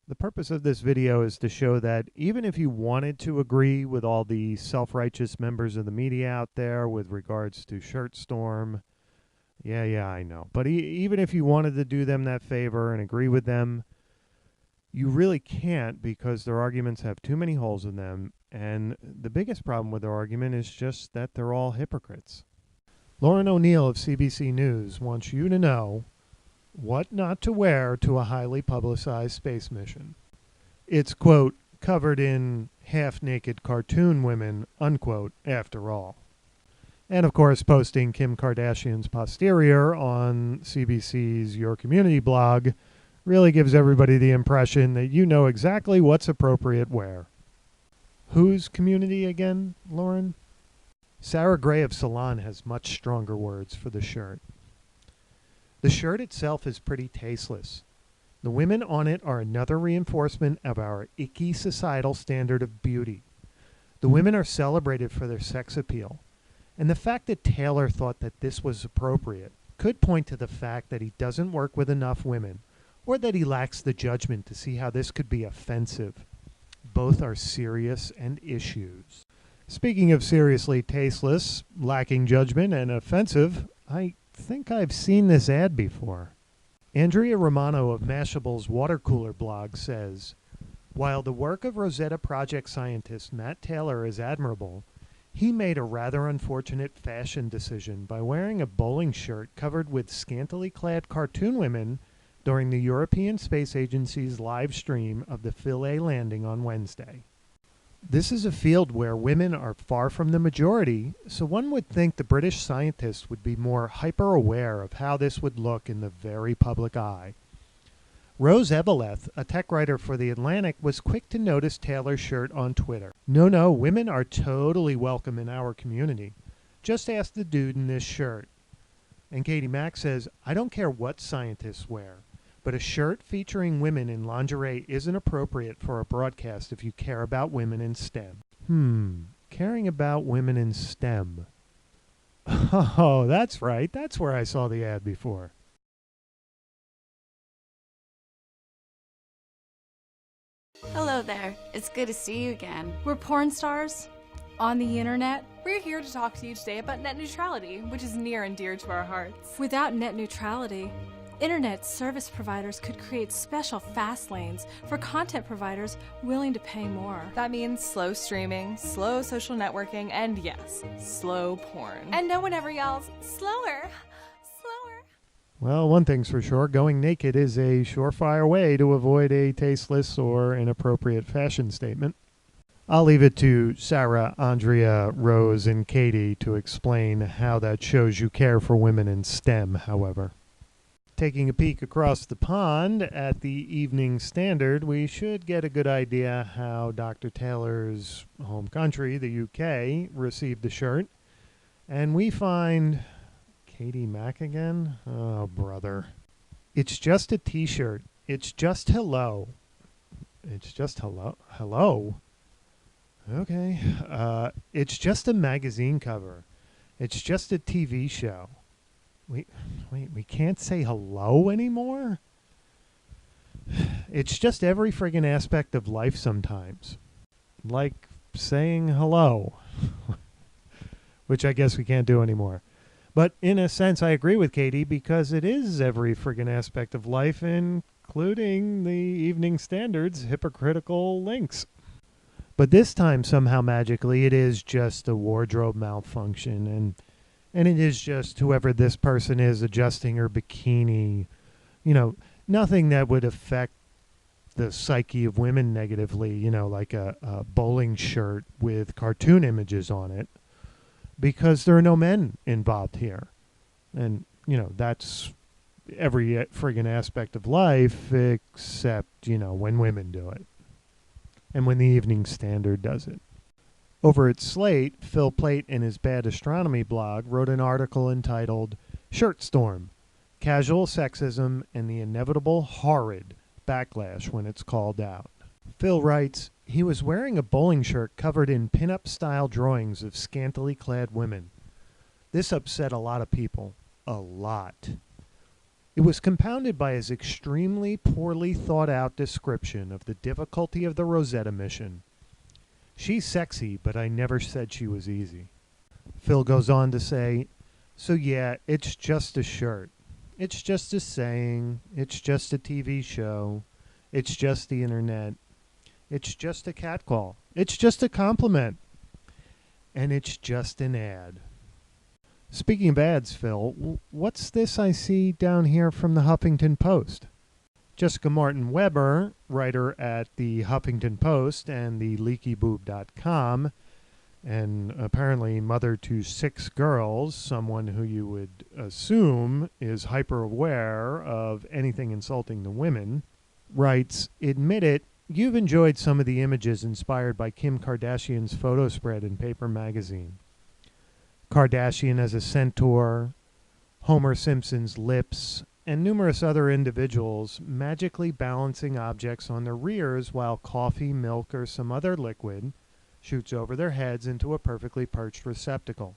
The purpose of this video is to show that even if you wanted to agree with all the self-righteous members of the media out there with regards to Shirtstorm, yeah, I know. But even if you wanted to do them that favor and agree with them, you really can't, because their arguments have too many holes in them. And the biggest problem with their argument is just that they're all hypocrites. Lauren O'Neill of CBC News wants you to know what not to wear to a highly publicized space mission. It's, quote, covered in half-naked cartoon women, unquote, after all. And, of course, posting Kim Kardashian's posterior on CBC's Your Community blog really gives everybody the impression that you know exactly what's appropriate where. Whose community again, Lauren? Sarah Gray of Salon has much stronger words for the shirt. The shirt itself is pretty tasteless. The women on it are another reinforcement of our icky societal standard of beauty. The women are celebrated for their sex appeal. And the fact that Taylor thought that this was appropriate could point to the fact that he doesn't work with enough women, or that he lacks the judgment to see how this could be offensive. Both are serious and issues. Speaking of seriously tasteless, lacking judgment, and offensive, I think I've seen this ad before. Andrea Romano of Mashable's water cooler blog says, while the work of Rosetta Project scientist Matt Taylor is admirable, he made a rather unfortunate fashion decision by wearing a bowling shirt covered with scantily clad cartoon women during the European Space Agency's live stream of the Philae landing on Wednesday. This is a field where women are far from the majority, so one would think the British scientists would be more hyper-aware of how this would look in the very public eye. Rose Eveleth, a tech writer for The Atlantic, was quick to notice Taylor's shirt on Twitter. No, women are totally welcome in our community. Just ask the dude in this shirt. And Katie Mack says, I don't care what scientists wear, but a shirt featuring women in lingerie isn't appropriate for a broadcast if you care about women in STEM. Caring about women in STEM. Oh, that's right. That's where I saw the ad before. Hello there. It's good to see you again. We're porn stars on the internet. We're here to talk to you today about net neutrality, which is near and dear to our hearts. Without net neutrality, internet service providers could create special fast lanes for content providers willing to pay more. That means slow streaming, slow social networking, and yes, slow porn. And no one ever yells, slower, slower. Well, one thing's for sure, going naked is a surefire way to avoid a tasteless or inappropriate fashion statement. I'll leave it to Sarah, Andrea, Rose, and Katie to explain how that shows you care for women in STEM, however. Taking a peek across the pond at the Evening Standard, we should get a good idea how Dr. Taylor's home country, the UK, received the shirt. And we find Katie Mack again? Oh, brother. It's just a t-shirt. It's just hello. It's just hello? Hello? Okay. It's just a magazine cover. It's just a TV show. Wait, we can't say hello anymore? It's just every friggin' aspect of life sometimes. Like saying hello. Which I guess we can't do anymore. But in a sense, I agree with Katie, because it is every friggin' aspect of life, including the Evening Standard's hypocritical links. But this time, somehow magically, it is just a wardrobe malfunction, and it is just whoever this person is adjusting her bikini. You know, nothing that would affect the psyche of women negatively, you know, like a bowling shirt with cartoon images on it, because there are no men involved here. And, you know, that's every friggin' aspect of life except, you know, when women do it. And when the Evening Standard does it. Over at Slate, Phil Plait in his Bad Astronomy blog wrote an article entitled Shirtstorm, Casual Sexism and the Inevitable Horrid Backlash When It's Called Out. Phil writes, he was wearing a bowling shirt covered in pin-up-style drawings of scantily clad women. This upset a lot of people. A lot. It was compounded by his extremely poorly thought out description of the difficulty of the Rosetta Mission. She's sexy, but I never said she was easy. Phil goes on to say, so yeah, it's just a shirt. It's just a saying. It's just a TV show. It's just the internet. It's just a catcall. It's just a compliment. And it's just an ad. Speaking of ads, Phil, what's this I see down here from the Huffington Post? Jessica Martin Weber, writer at the Huffington Post and the leakyboob.com, and apparently mother to 6 girls, someone who you would assume is hyper aware of anything insulting to women, writes, admit it, you've enjoyed some of the images inspired by Kim Kardashian's photo spread in Paper Magazine. Kardashian as a centaur, Homer Simpson's lips, and numerous other individuals magically balancing objects on their rears while coffee, milk, or some other liquid shoots over their heads into a perfectly perched receptacle.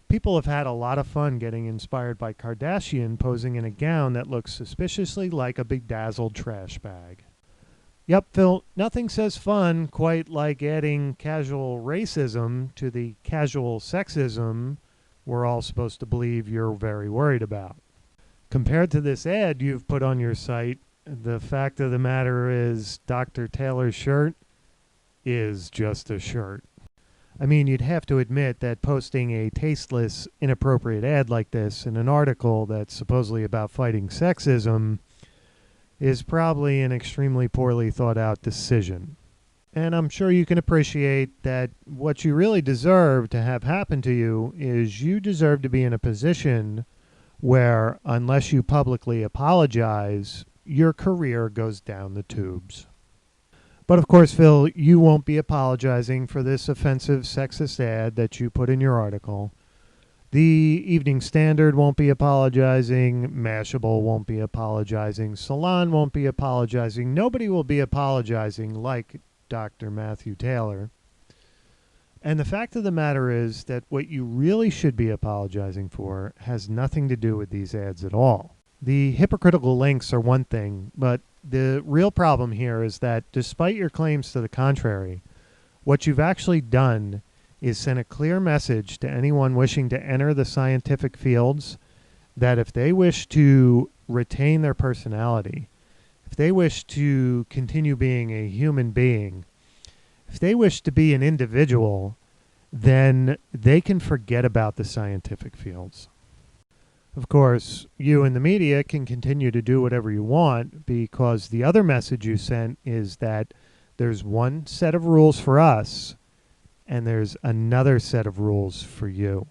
People have had a lot of fun getting inspired by Kardashian posing in a gown that looks suspiciously like a bedazzled trash bag. Yep, Phil, nothing says fun quite like adding casual racism to the casual sexism we're all supposed to believe you're very worried about. Compared to this ad you've put on your site, the fact of the matter is Dr. Taylor's shirt is just a shirt. I mean, you'd have to admit that posting a tasteless, inappropriate ad like this in an article that's supposedly about fighting sexism is probably an extremely poorly thought out decision. And I'm sure you can appreciate that what you really deserve to have happen to you is you deserve to be in a position where, unless you publicly apologize, your career goes down the tubes. But of course, Phil, you won't be apologizing for this offensive sexist ad that you put in your article. The Evening Standard won't be apologizing. Mashable won't be apologizing. Salon won't be apologizing. Nobody will be apologizing like Dr. Matthew Taylor. And the fact of the matter is that what you really should be apologizing for has nothing to do with these ads at all. The hypocritical links are one thing, but the real problem here is that despite your claims to the contrary, what you've actually done is send a clear message to anyone wishing to enter the scientific fields that if they wish to retain their personality, if they wish to continue being a human being, if they wish to be an individual, then they can forget about the scientific fields. Of course, you and the media can continue to do whatever you want because the other message you sent is that there's one set of rules for us and there's another set of rules for you.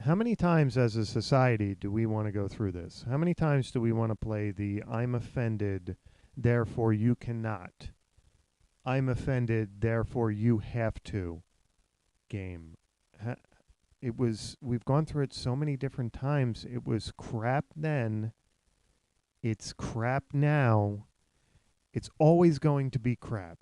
How many times as a society do we want to go through this? How many times do we want to play the I'm offended, therefore you cannot, I'm offended, therefore you have to game? We've gone through it so many different times. It was crap then. It's crap now. It's always going to be crap.